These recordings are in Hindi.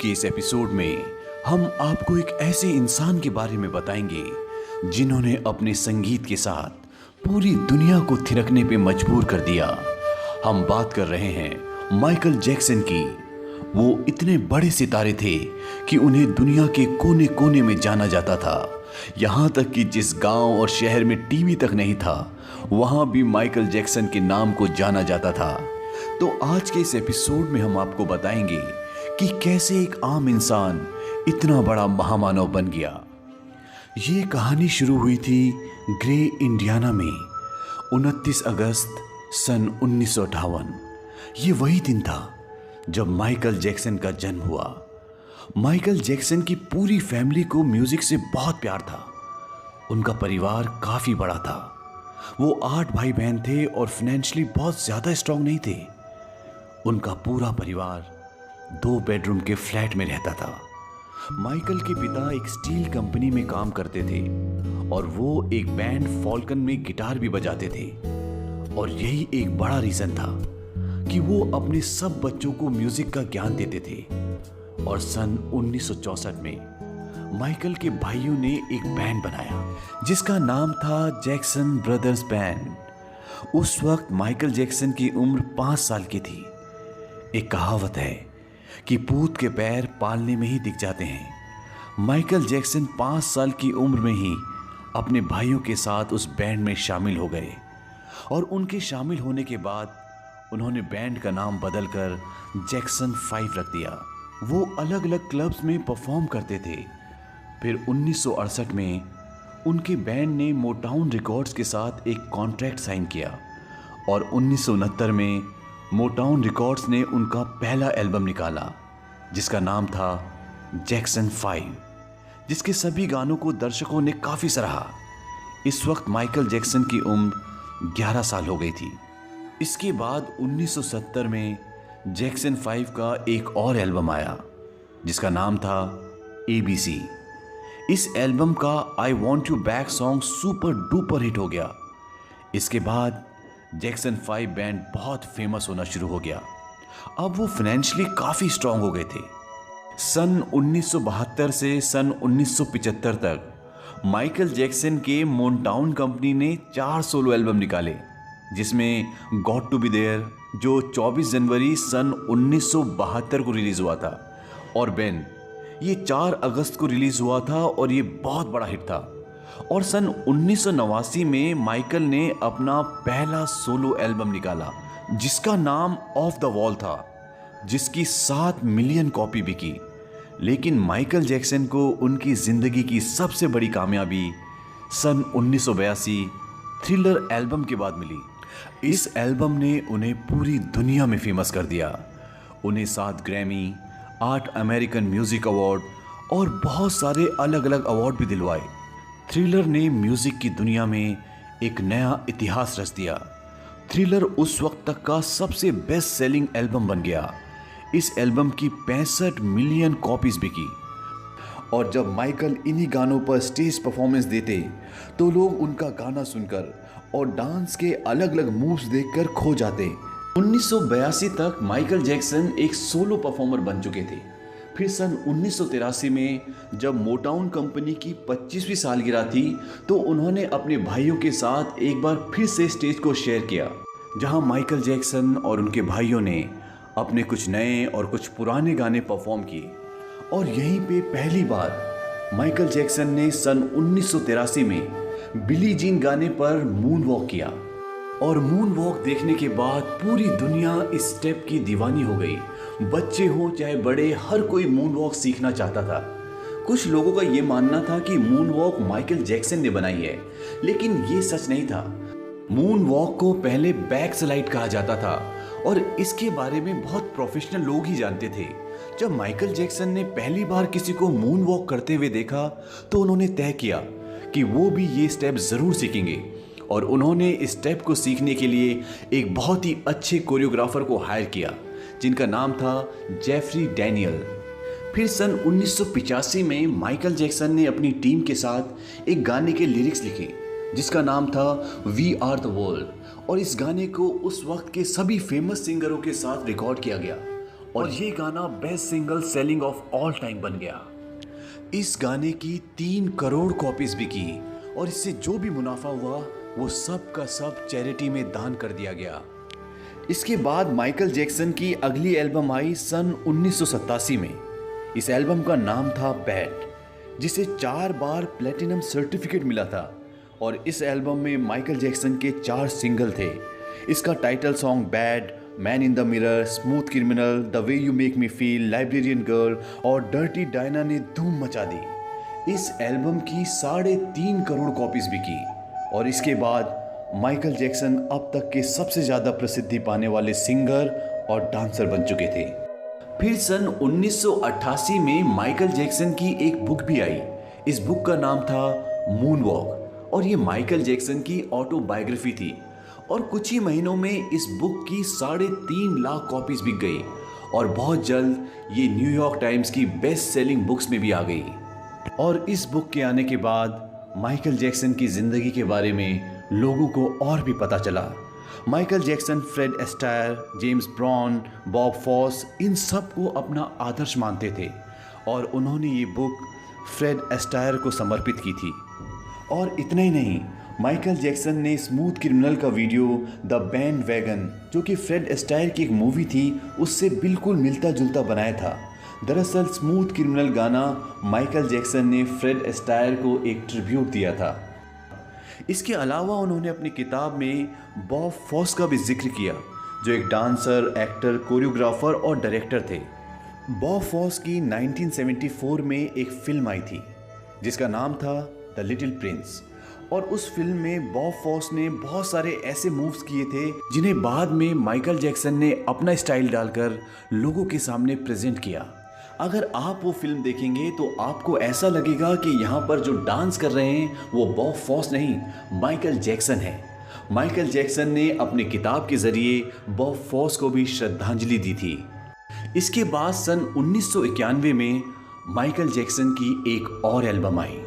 के इस एपिसोड में हम आपको एक ऐसे इंसान के बारे में बताएंगे जिन्होंने अपने संगीत के साथ पूरी दुनिया को थिरकने पे मजबूर कर दिया। हम बात कर रहे हैं माइकल जैक्सन की। वो इतने बड़े सितारे थे कि उन्हें दुनिया के कोने कोने में जाना जाता था। यहाँ तक कि जिस गांव और शहर में टीवी तक नहीं था, वहाँ भी माइकल जैक्सन के नाम को जाना जाता था। तो आज के इस एपिसोड में हम आपको बताएंगे कि कैसे एक आम इंसान इतना बड़ा महामानव बन गया। ये कहानी शुरू हुई थी ग्रे इंडियाना में 29 अगस्त सन 1958। ये वही दिन था जब माइकल जैक्सन का जन्म हुआ। माइकल जैक्सन की पूरी फैमिली को म्यूजिक से बहुत प्यार था। उनका परिवार काफी बड़ा था। वो 8 भाई बहन थे और फाइनेंशियली बहुत ज्यादा स्ट्रांग नहीं थे। उनका पूरा परिवार 2 बेडरूम के फ्लैट में रहता था। माइकल के पिता एक स्टील कंपनी में काम करते थे और वो एक बैंड फॉल्कन में गिटार भी बजाते थे। और यही एक बड़ा रीजन था कि वो अपने सब बच्चों को म्यूजिक का ज्ञान देते थे। और सन 1964 में माइकल के भाइयों ने एक बैंड बनाया जिसका नाम था जैक्सन ब्रदर्स बैंड। उस वक्त माइकल जैक्सन की उम्र 5 साल की थी। एक कहावत है कि पूत के पैर पालने में ही दिख जाते हैं। माइकल जैक्सन 5 साल की उम्र में ही अपने भाइयों के साथ उस बैंड में शामिल हो गए। और उनके शामिल होने के बाद उन्होंने बैंड का नाम बदलकर जैक्सन 5 रख दिया। वो अलग अलग क्लब्स में परफॉर्म करते थे। फिर 1968 में उनके बैंड ने मोटाउन रिकॉर्ड्स के साथ एक कॉन्ट्रैक्ट साइन किया और 1969 में मोटाउन रिकॉर्ड्स ने उनका पहला एल्बम निकाला जिसका नाम था जैक्सन 5, जिसके सभी गानों को दर्शकों ने काफी सराहा। इस वक्त माइकल जैक्सन की उम्र 11 साल हो गई थी। इसके बाद 1970 में जैक्सन 5 का एक और एल्बम आया जिसका नाम था ABC। इस एल्बम का I want you back song super duper hit हो गया। इसके बाद जैक्सन 5 बैंड बहुत फेमस होना शुरू हो गया। अब वो फाइनेंशियली काफी स्ट्रांग हो गए थे। सन 1972 से सन 1975 तक माइकल जैक्सन के मोटाउन कंपनी ने 4 सोलो एल्बम निकाले, जिसमें गॉट टू बी देयर जो 24 जनवरी सन 1972 को रिलीज हुआ था और बेन ये 4 अगस्त को रिलीज हुआ था और ये बहुत बड़ा हिट था। और सन 1989 में माइकल ने अपना पहला सोलो एल्बम निकाला जिसका नाम ऑफ द वॉल था, जिसकी 7 मिलियन कॉपी बिकी। लेकिन माइकल जैक्सन को उनकी जिंदगी की सबसे बड़ी कामयाबी सन 1982 थ्रिलर एल्बम के बाद मिली। इस एल्बम ने उन्हें पूरी दुनिया में फेमस कर दिया। उन्हें 7 ग्रैमी, 8 अमेरिकन म्यूजिक अवार्ड और बहुत सारे अलग अलग अवार्ड भी दिलवाए। थ्रिलर ने म्यूजिक की दुनिया में एक नया इतिहास रच दिया। थ्रिलर उस वक्त तक का सबसे बेस्ट सेलिंग एल्बम बन गया। इस एल्बम की 65 मिलियन कॉपीज बिकी। और जब माइकल इन्हीं गानों पर स्टेज परफॉर्मेंस देते तो लोग उनका गाना सुनकर और डांस के अलग अलग मूव्स देखकर खो जाते। 1982 तक माइकल जैक्सन एक सोलो परफॉर्मर बन चुके थे। फिर सन 1983 में जब मोटाउन कंपनी की 25वीं सालगिरह थी तो उन्होंने अपने भाइयों के साथ एक बार फिर से स्टेज को शेयर किया, जहां माइकल जैक्सन और उनके भाइयों ने अपने कुछ नए और कुछ पुराने गाने परफॉर्म किए। और यहीं पे पहली बार माइकल जैक्सन ने सन 1983 में बिली जीन गाने पर मून वॉक किया। और मून वॉक देखने के बाद पूरी दुनिया इस स्टेप की दीवानी हो गई। बच्चे हो चाहे बड़े, हर कोई मून वॉक सीखना चाहता था। कुछ लोगों का ये मानना था कि मून वॉक माइकल जैक्सन ने बनाई है, लेकिन ये सच नहीं था। मून वॉक को पहले बैक स्लाइड कहा जाता था और इसके बारे में बहुत प्रोफेशनल लोग ही जानते थे। जब माइकल जैक्सन ने पहली बार किसी को मून वॉक करते हुए देखा तो उन्होंने तय किया कि वो भी ये स्टेप जरूर सीखेंगे। और उन्होंने इस स्टेप को सीखने के लिए एक बहुत ही अच्छे कोरियोग्राफर को हायर किया जिनका नाम था जेफरी डैनियल। फिर सन 1985 में माइकल जैक्सन ने अपनी टीम के साथ एक गाने के लिरिक्स लिखे जिसका नाम था वी आर द वर्ल्ड। और इस गाने को उस वक्त के सभी फेमस सिंगरों के साथ रिकॉर्ड किया गया और ये गाना best single selling of all time बन गया। इस गाने की 3 करोड़ कॉपीज बिकी और इससे जो भी मुनाफा हुआ वो सब का सब चैरिटी में दान कर दिया गया। इसके बाद माइकल जैक्सन की अगली एल्बम आई सन 1987 में। इस एल्बम का नाम था बैड, जिसे 4 बार प्लेटिनम सर्टिफिकेट मिला था। और इस एल्बम में माइकल जैक्सन के 4 सिंगल थे। इसका title song bad, man in the mirror, smooth criminal, the way you make me feel, librarian girl और डर्टी डायना ने धूम मचा दी। इस एल्बम की 3.5 करोड़ कॉपीज बिकी और इसके बाद माइकल जैक्सन अब तक के सबसे ज़्यादा प्रसिद्धि पाने वाले सिंगर और डांसर बन चुके थे। फिर सन 1988 में माइकल जैक्सन की एक बुक भी आई। इस बुक का नाम था मून वॉक और ये माइकल जैक्सन की ऑटोबायोग्राफी थी। और कुछ ही महीनों में इस बुक की 3.5 लाख कॉपीज बिक गई और बहुत जल्द ये न्यूयॉर्क टाइम्स की बेस्ट सेलिंग बुक्स में भी आ गई। और इस बुक के आने के बाद माइकल जैक्सन की ज़िंदगी के बारे में लोगों को और भी पता चला। Michael Jackson Fred Astaire, James Brown, Bob Fosse इन सब को अपना आदर्श मानते थे और उन्होंने ये बुक फ्रेड एस्टायर को समर्पित की थी। और इतना ही नहीं, माइकल जैक्सन ने स्मूथ क्रिमिनल का वीडियो द बैंड वैगन, जो कि फ्रेड एस्टायर की एक मूवी थी, उससे बिल्कुल मिलता जुलता बनाया था। दरअसल स्मूथ क्रिमिनल गाना माइकल जैक्सन ने फ्रेड एस्टायर को एक ट्रिब्यूट दिया था। इसके अलावा उन्होंने अपनी किताब में बॉब फॉस का भी जिक्र किया, जो एक डांसर, एक्टर, कोरियोग्राफर और डायरेक्टर थे। बॉब फॉस की 1974 में एक फिल्म आई थी जिसका नाम था द लिटिल प्रिंस। और उस फिल्म में बॉब फॉस ने बहुत सारे ऐसे मूव्स किए थे जिन्हें बाद में माइकल जैक्सन ने अपना स्टाइल डालकर लोगों के सामने प्रेजेंट किया। अगर आप वो फिल्म देखेंगे तो आपको ऐसा लगेगा कि यहाँ पर जो डांस कर रहे हैं वो बॉब फॉस नहीं, माइकल जैक्सन है। माइकल जैक्सन ने अपनी किताब के जरिए बॉब फॉस को भी श्रद्धांजलि दी थी। इसके बाद सन 1991 में माइकल जैक्सन की एक और एल्बम आई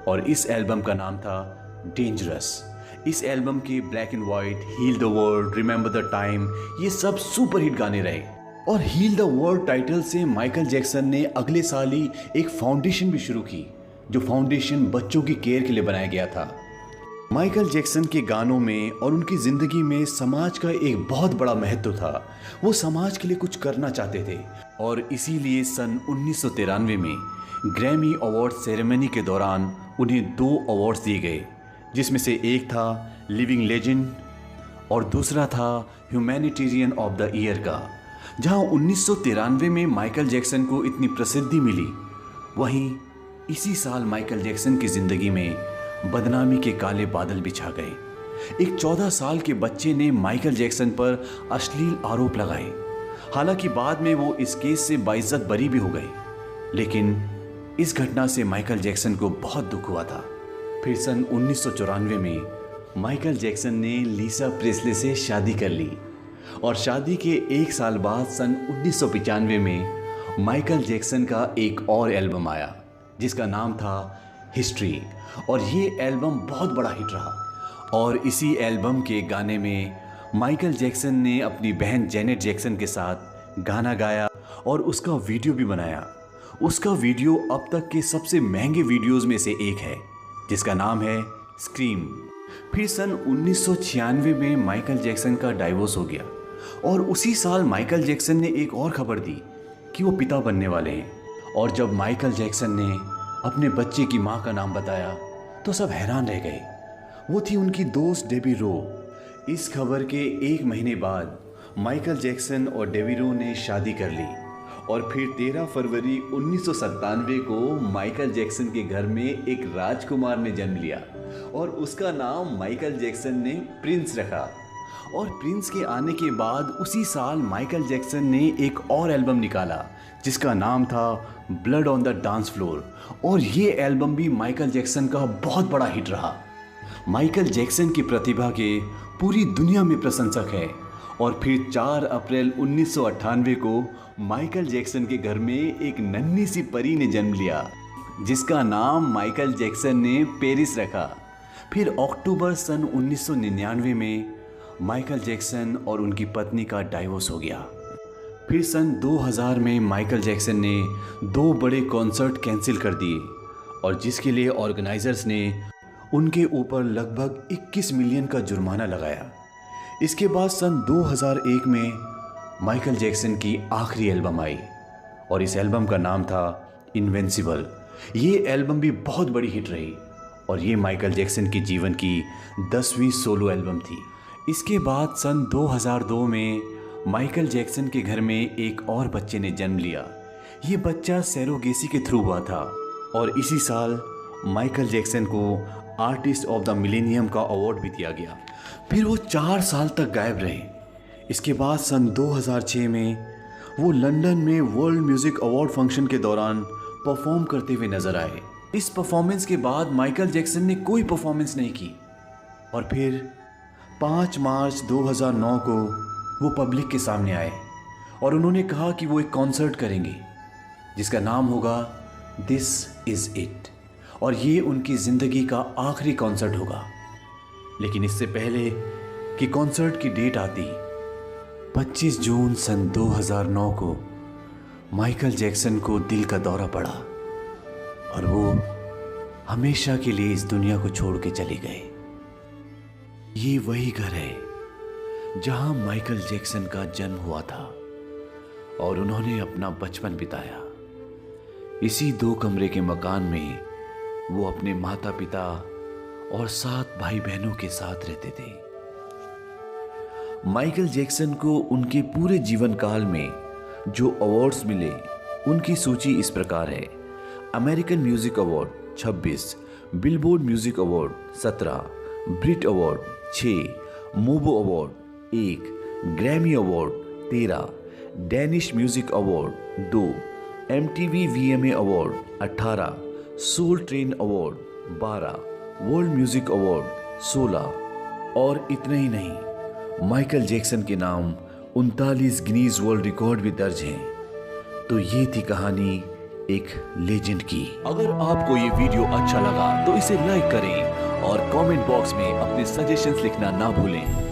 और इस एल्बम का नाम था डेंजरस। इस एल्बम के black and white, heal the world, remember the time, ये सब सुपर हिट गाने रहे। और हील द वर्ल्ड टाइटल से माइकल जैक्सन ने अगले साल ही एक फाउंडेशन भी शुरू की, जो फाउंडेशन बच्चों की केयर के लिए बनाया गया था। माइकल जैक्सन के गानों में और उनकी ज़िंदगी में समाज का एक बहुत बड़ा महत्व था। वो समाज के लिए कुछ करना चाहते थे और इसीलिए सन 1993 में ग्रैमी अवार्ड सेरेमनी के दौरान उन्हें 2 अवार्ड्स दिए गए, जिसमें से एक था लिविंग लेजेंड और दूसरा था ह्यूमैनिटेरियन ऑफ द ईयर का। जहां 1993 में माइकल जैक्सन को इतनी प्रसिद्धि मिली, वहीं इसी साल माइकल जैक्सन की ज़िंदगी में बदनामी के काले बादल भी छा गए। एक 14 साल के बच्चे ने माइकल जैक्सन पर अश्लील आरोप लगाए। हालांकि बाद में वो इस केस से बाइज्जत बरी भी हो गए, लेकिन इस घटना से माइकल जैक्सन को बहुत दुख हुआ था। फिर सन 1994 में माइकल जैक्सन ने लीसा प्रेस्ले से शादी कर ली और शादी के 1 साल बाद सन 1995 में माइकल जैक्सन का एक और एल्बम आया जिसका नाम था हिस्ट्री और ये एल्बम बहुत बड़ा हिट रहा। और इसी एल्बम के गाने में माइकल जैक्सन ने अपनी बहन जेनेट जैक्सन के साथ गाना गाया और उसका वीडियो भी बनाया। उसका वीडियो अब तक के सबसे महंगे वीडियोस में से एक है जिसका नाम है स्क्रीम। फिर सन 1996 में माइकल जैक्सन का डाइवोर्स हो गया और उसी साल माइकल जैक्सन ने एक और खबर दी कि वो पिता बनने वाले हैं। और जब माइकल जैक्सन ने अपने बच्चे की मां का नाम बताया तो सब हैरान रह गए। वो थी उनकी दोस्त डेबी रो। इस खबर के 1 महीने बाद माइकल जैक्सन और डेबी रो ने शादी कर ली और फिर 13 फरवरी 1997 को माइकल जैक्सन के घर में एक राजकुमार ने जन्म लिया और उसका नाम माइकल जैक्सन ने प्रिंस रखा। और प्रिंस के आने के बाद उसी साल माइकल जैक्सन ने एक और एल्बम निकाला जिसका नाम था blood on the dance floor और ये एल्बम भी माइकल जैक्सन का बहुत बड़ा हिट रहा। माइकल जैक्सन की प्रतिभा के पूरी दुनिया में प्रशंसक है। और फिर 4 अप्रैल 1998 को माइकल जैक्सन के घर में एक नन्ही सी परी ने जन्म लिया जिसका नाम माइकल जैक्सन ने पेरिस रखा। फिर अक्टूबर सन 1999 में माइकल जैक्सन और उनकी पत्नी का डाइवोर्स हो गया। फिर सन 2000 में माइकल जैक्सन ने 2 बड़े कॉन्सर्ट कैंसिल कर दिए और जिसके लिए ऑर्गेनाइजर्स ने उनके ऊपर लगभग 21 मिलियन का जुर्माना लगाया। इसके बाद सन 2001 में माइकल जैक्सन की आखिरी एल्बम आई और इस एल्बम का नाम था इनविंसिबल। ये एल्बम भी बहुत बड़ी हिट रही और ये माइकल जैक्सन के जीवन की 10वीं सोलो एल्बम थी। इसके बाद सन 2002 में माइकल जैक्सन के घर में एक और बच्चे ने जन्म लिया। ये बच्चा सैरोगेसी के थ्रू हुआ था और इसी साल माइकल जैक्सन को आर्टिस्ट ऑफ द मिलेनियम का अवार्ड भी दिया गया। फिर वो 4 साल तक गायब रहे। इसके बाद सन 2006 में वो लंदन में वर्ल्ड म्यूजिक अवार्ड फंक्शन के दौरान परफॉर्म करते हुए नजर आए। इस परफॉर्मेंस के बाद माइकल जैक्सन ने कोई परफॉर्मेंस नहीं की और फिर 5 मार्च 2009 को वो पब्लिक के सामने आए और उन्होंने कहा कि वो एक कॉन्सर्ट करेंगे जिसका नाम होगा दिस इज़ इट और ये उनकी ज़िंदगी का आखिरी कॉन्सर्ट होगा। लेकिन इससे पहले कि कॉन्सर्ट की डेट आती, 25 जून सन 2009 को माइकल जैक्सन को दिल का दौरा पड़ा और वो हमेशा के लिए इस दुनिया को छोड़ के चले गए। ये वही घर है जहां माइकल जैक्सन का जन्म हुआ था और उन्होंने अपना बचपन बिताया। इसी 2 कमरे के मकान में वो अपने माता पिता और 7 भाई बहनों के साथ रहते थे। माइकल जैक्सन को उनके पूरे जीवन काल में जो अवार्ड्स मिले उनकी सूची इस प्रकार है। American music award 26, Billboard music award 17, Brit award 6, MOBO award 1, Grammy award 13, Danish music award 2, MTV VMA award 18, Soul Train award 12, world music award 16 और इतना ही नहीं, माइकल जैक्सन के नाम 39 गिनीज वर्ल्ड रिकॉर्ड भी दर्ज हैं। तो ये थी कहानी एक लेजेंड की। अगर आपको ये वीडियो अच्छा लगा तो इसे लाइक करें और कमेंट बॉक्स में अपने सजेशंस लिखना ना भूलें।